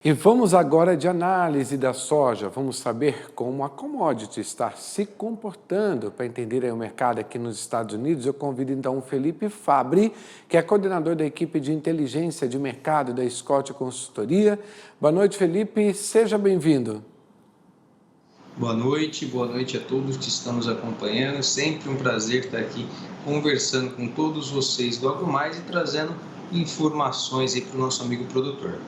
E vamos agora de análise da soja. Vamos saber como a commodity está se comportando. Para entender aí o mercado aqui nos Estados Unidos, eu convido então o Felipe Fabri, que é coordenador da equipe de inteligência de mercado da Scott Consultoria. Boa noite, Felipe. Seja bem-vindo. Boa noite a todos que estão nos acompanhando. Sempre um prazer estar aqui conversando com todos vocês do AgroMais e trazendo informações aí para o nosso amigo produtor.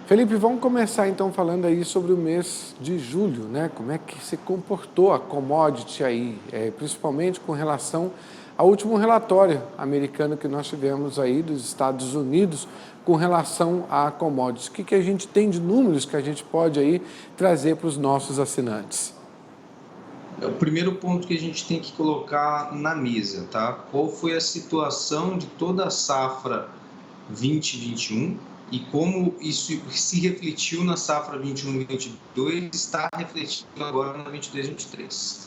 Felipe, vamos começar então falando aí sobre o mês de julho, né? Como é que se comportou a commodity aí, principalmente com relação ao último relatório americano que nós tivemos aí dos Estados Unidos com relação a commodities. O que a gente tem de números que a gente pode aí trazer para os nossos assinantes? O primeiro ponto que a gente tem que colocar na mesa, tá? Qual foi a situação de toda a safra 2021 e como isso se refletiu na safra 21-22 está refletindo agora na 22-23.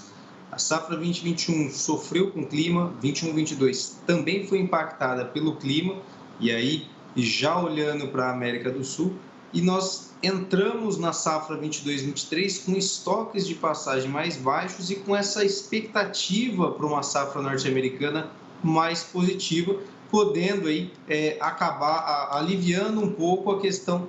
A safra 2021 sofreu com o clima, 21-22 também foi impactada pelo clima, e aí já olhando para a América do Sul, e nós entramos na safra 22-23 com estoques de passagem mais baixos e com essa expectativa para uma safra norte-americana mais positiva, podendo aí acabar aliviando um pouco a questão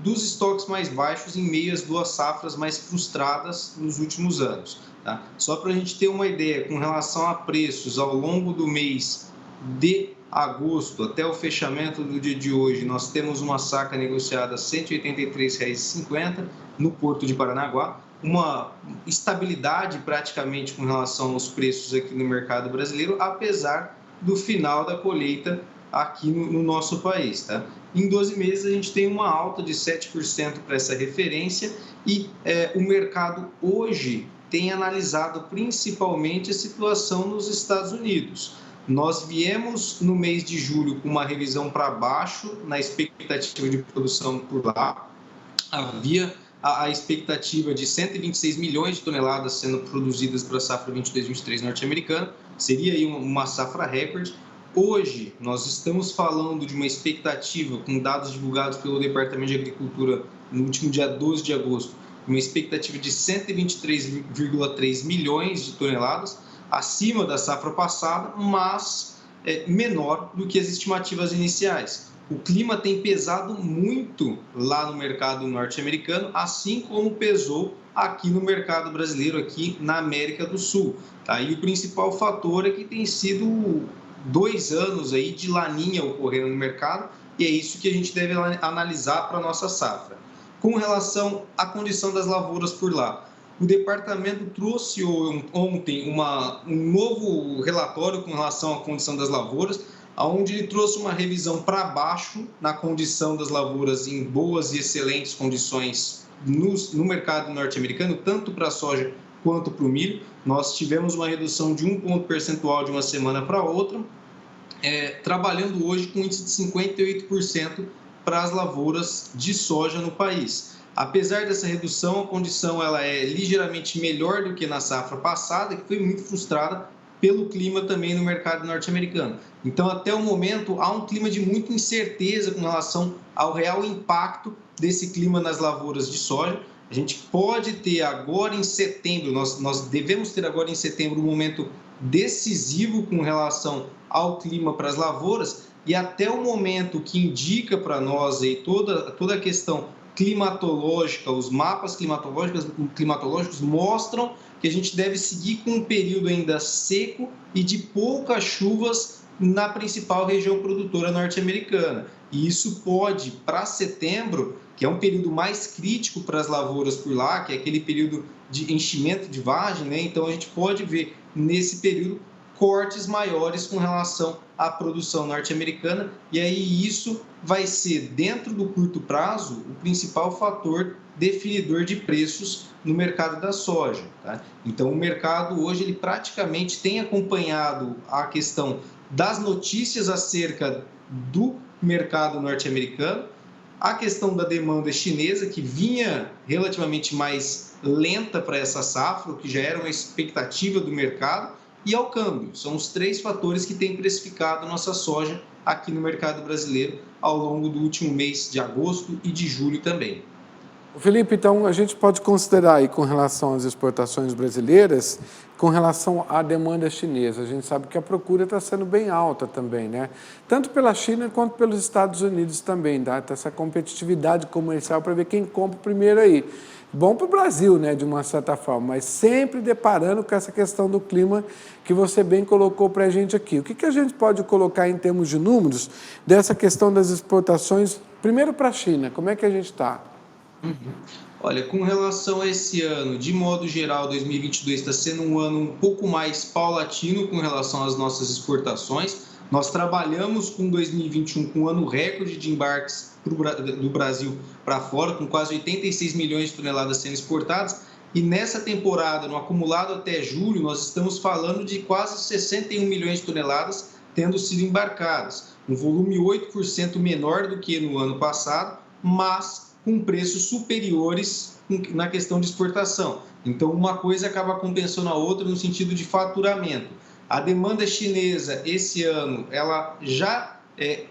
dos estoques mais baixos em meio às duas safras mais frustradas nos últimos anos. Tá? Só para a gente ter uma ideia, com relação a preços, ao longo do mês de agosto até o fechamento do dia de hoje, nós temos uma saca negociada a R$ 183,50 no Porto de Paranaguá, uma estabilidade praticamente com relação aos preços aqui no mercado brasileiro, apesar do final da colheita aqui no nosso país. Tá? Em 12 meses, a gente tem uma alta de 7% para essa referência e o mercado hoje tem analisado principalmente a situação nos Estados Unidos. Nós viemos no mês de julho com uma revisão para baixo na expectativa de produção por lá. Havia a expectativa de 126 milhões de toneladas sendo produzidas para a safra 22-23 norte-americana, seria aí uma safra recorde. Hoje, nós estamos falando de uma expectativa, com dados divulgados pelo Departamento de Agricultura no último dia 12 de agosto, uma expectativa de 123,3 milhões de toneladas, acima da safra passada, mas menor do que as estimativas iniciais. O clima tem pesado muito lá no mercado norte-americano, assim como pesou aqui no mercado brasileiro, aqui na América do Sul. Tá? E o principal fator é que tem sido 2 anos aí de laninha ocorrendo no mercado, e é isso que a gente deve analisar para a nossa safra. Com relação à condição das lavouras por lá, o departamento trouxe ontem um novo relatório com relação à condição das lavouras, onde ele trouxe uma revisão para baixo na condição das lavouras em boas e excelentes condições no mercado norte-americano, tanto para a soja quanto para o milho. Nós tivemos uma redução de 1 ponto percentual de uma semana para outra, trabalhando hoje com índice de 58% para as lavouras de soja no país. Apesar dessa redução, a condição ela é ligeiramente melhor do que na safra passada, que foi muito frustrada pelo clima também no mercado norte-americano. Então, até o momento, há um clima de muita incerteza com relação ao real impacto desse clima nas lavouras de soja. A gente pode ter agora em setembro, nós devemos ter agora em setembro um momento decisivo com relação ao clima para as lavouras, e até o momento que indica para nós aí toda a questão climatológica, os mapas climatológicos mostram que a gente deve seguir com um período ainda seco e de poucas chuvas na principal região produtora norte-americana. E isso pode, para setembro, que é um período mais crítico para as lavouras por lá, que é aquele período de enchimento de vagem, né? Então a gente pode ver nesse período cortes maiores com relação à produção norte-americana, e aí isso vai ser, dentro do curto prazo, o principal fator definidor de preços no mercado da soja. Tá? Então, o mercado hoje ele praticamente tem acompanhado a questão das notícias acerca do mercado norte-americano, a questão da demanda chinesa, que vinha relativamente mais lenta para essa safra, o que já era uma expectativa do mercado, e ao câmbio. São os 3 fatores que têm precificado nossa soja aqui no mercado brasileiro ao longo do último mês de agosto e de julho também. Felipe, então a gente pode considerar aí com relação às exportações brasileiras, com relação à demanda chinesa. A gente sabe que a procura está sendo bem alta também, né? Tanto pela China quanto pelos Estados Unidos também, tá? Essa competitividade comercial para ver quem compra primeiro aí. Bom para o Brasil, né, de uma certa forma, mas sempre deparando com essa questão do clima que você bem colocou para a gente aqui. O que a gente pode colocar em termos de números dessa questão das exportações, primeiro para a China? Como é que a gente está? Olha, com relação a esse ano, de modo geral, 2022 está sendo um ano um pouco mais paulatino com relação às nossas exportações. Nós trabalhamos com 2021 com um ano recorde de embarques do Brasil para fora, com quase 86 milhões de toneladas sendo exportadas. E nessa temporada, no acumulado até julho, nós estamos falando de quase 61 milhões de toneladas tendo sido embarcadas. Um volume 8% menor do que no ano passado, mas com preços superiores na questão de exportação. Então, uma coisa acaba compensando a outra no sentido de faturamento. A demanda chinesa, esse ano, ela já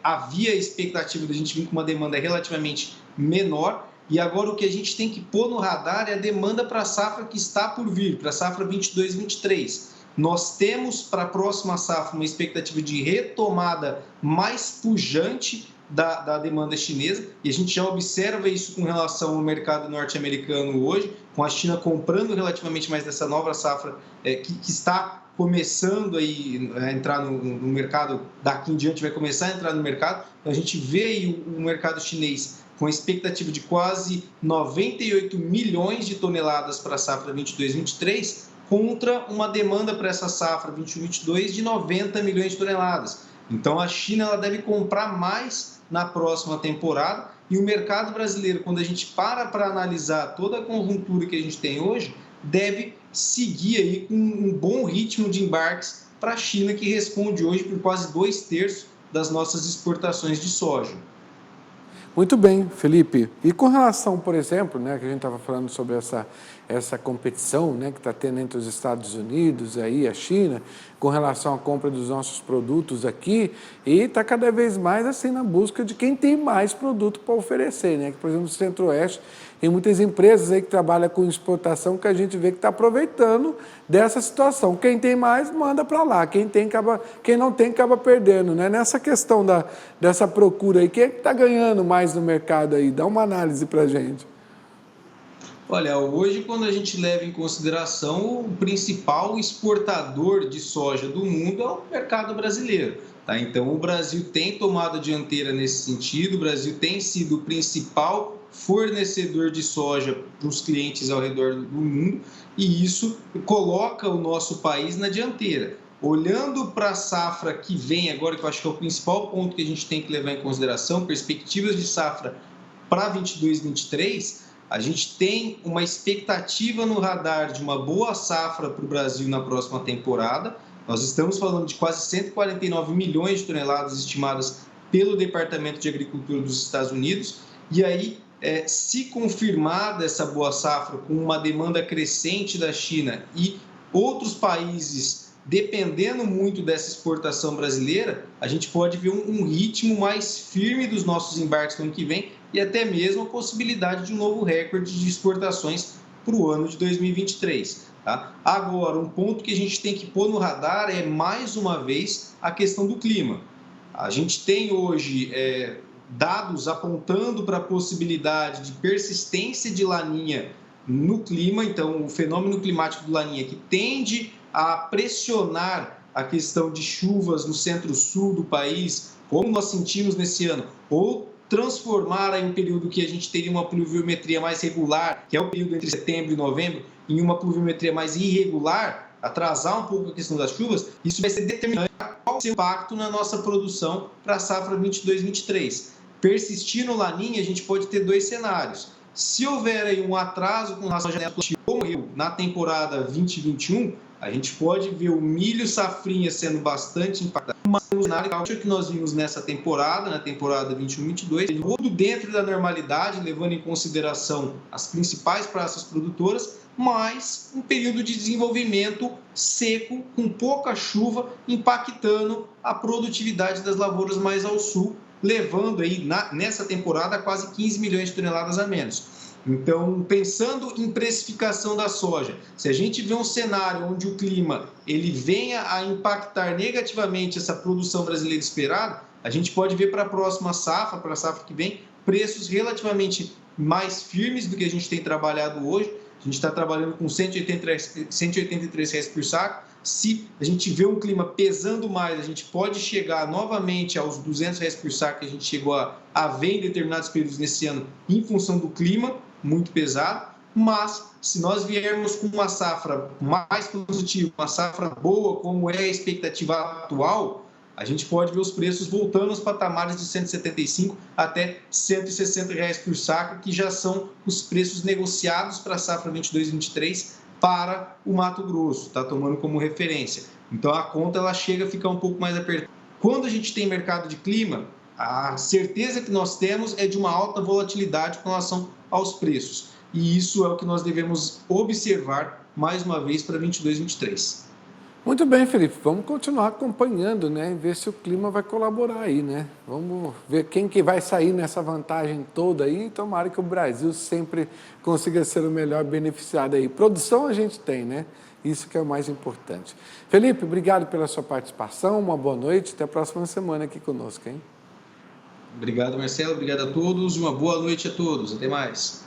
havia a expectativa de a gente vir com uma demanda relativamente menor, e agora o que a gente tem que pôr no radar é a demanda para a safra que está por vir, para a safra 22-23. Nós temos para a próxima safra uma expectativa de retomada mais pujante da demanda chinesa, e a gente já observa isso com relação ao mercado norte-americano hoje, com a China comprando relativamente mais dessa nova safra que está começando aí a entrar no mercado, daqui em diante vai começar a entrar no mercado. Então, a gente vê aí o mercado chinês com a expectativa de quase 98 milhões de toneladas para a safra 22-23, contra uma demanda para essa safra 21-22 de 90 milhões de toneladas. Então, a China ela deve comprar mais na próxima temporada, e o mercado brasileiro, quando a gente para analisar toda a conjuntura que a gente tem hoje, deve seguir aí com um bom ritmo de embarques para a China, que responde hoje por quase 2/3 das nossas exportações de soja. Muito bem, Felipe. E com relação, por exemplo, né, que a gente estava falando sobre essa competição, né, que está tendo entre os Estados Unidos e a China, com relação à compra dos nossos produtos aqui, e está cada vez mais assim na busca de quem tem mais produto para oferecer, né? Que, por exemplo, no Centro-Oeste tem muitas empresas aí que trabalham com exportação que a gente vê que está aproveitando dessa situação. Quem tem mais, manda para lá. Quem não tem, acaba perdendo, né? Nessa questão dessa procura aí, quem é que está ganhando mais no mercado aí? Dá uma análise para a gente. Olha, hoje, quando a gente leva em consideração, o principal exportador de soja do mundo é o mercado brasileiro. Tá? Então, o Brasil tem tomado a dianteira nesse sentido, o Brasil tem sido o principal fornecedor de soja para os clientes ao redor do mundo, e isso coloca o nosso país na dianteira. Olhando para a safra que vem agora, que eu acho que é o principal ponto que a gente tem que levar em consideração, perspectivas de safra para 22-23, a gente tem uma expectativa no radar de uma boa safra para o Brasil na próxima temporada. Nós estamos falando de quase 149 milhões de toneladas estimadas pelo Departamento de Agricultura dos Estados Unidos. E aí, se confirmada essa boa safra com uma demanda crescente da China e outros países dependendo muito dessa exportação brasileira, a gente pode ver um ritmo mais firme dos nossos embarques no ano que vem, e até mesmo a possibilidade de um novo recorde de exportações para o ano de 2023. Tá? Agora, um ponto que a gente tem que pôr no radar é, mais uma vez, a questão do clima. A gente tem hoje dados apontando para a possibilidade de persistência de laninha no clima, então o fenômeno climático do laninha que tende a pressionar a questão de chuvas no centro-sul do país, como nós sentimos nesse ano, ou transformar em um período que a gente teria uma pluviometria mais regular, que é o período entre setembro e novembro, em uma pluviometria mais irregular, atrasar um pouco a questão das chuvas, isso vai ser determinante para qual ser o impacto na nossa produção para a safra 22-23. Persistir no laninha, a gente pode ter dois cenários. Se houver aí um atraso com relação à janela como na temporada 2021, a gente pode ver o milho safrinha sendo bastante impactado. Mas o cenário que nós vimos nessa temporada, na temporada 21-22, tudo dentro da normalidade, levando em consideração as principais praças produtoras, mas um período de desenvolvimento seco, com pouca chuva, impactando a produtividade das lavouras mais ao sul, levando aí nessa temporada quase 15 milhões de toneladas a menos. Então, pensando em precificação da soja, se a gente vê um cenário onde o clima ele venha a impactar negativamente essa produção brasileira esperada, a gente pode ver para a próxima safra, para a safra que vem, preços relativamente mais firmes do que a gente tem trabalhado hoje. A gente está trabalhando com R$ 183 por saco. Se a gente vê um clima pesando mais, a gente pode chegar novamente aos R$ 200 por saco que a gente chegou a ver em determinados períodos nesse ano, em função do clima muito pesado. Mas, se nós viermos com uma safra mais positiva, uma safra boa, como é a expectativa atual, a gente pode ver os preços voltando aos patamares de 175 até R$ 160 por saco, que já são os preços negociados para a safra 22/23 para o Mato Grosso, tá tomando como referência. Então a conta ela chega a ficar um pouco mais apertada. Quando a gente tem mercado de clima, a certeza que nós temos é de uma alta volatilidade com relação aos preços. E isso é o que nós devemos observar mais uma vez para 22/23. Muito bem, Felipe, vamos continuar acompanhando, né, e ver se o clima vai colaborar aí, né? Vamos ver quem que vai sair nessa vantagem toda aí, tomara que o Brasil sempre consiga ser o melhor beneficiado aí. Produção a gente tem, né? Isso que é o mais importante. Felipe, obrigado pela sua participação, uma boa noite, até a próxima semana aqui conosco, hein? Obrigado, Marcelo, obrigado a todos, uma boa noite a todos, até mais.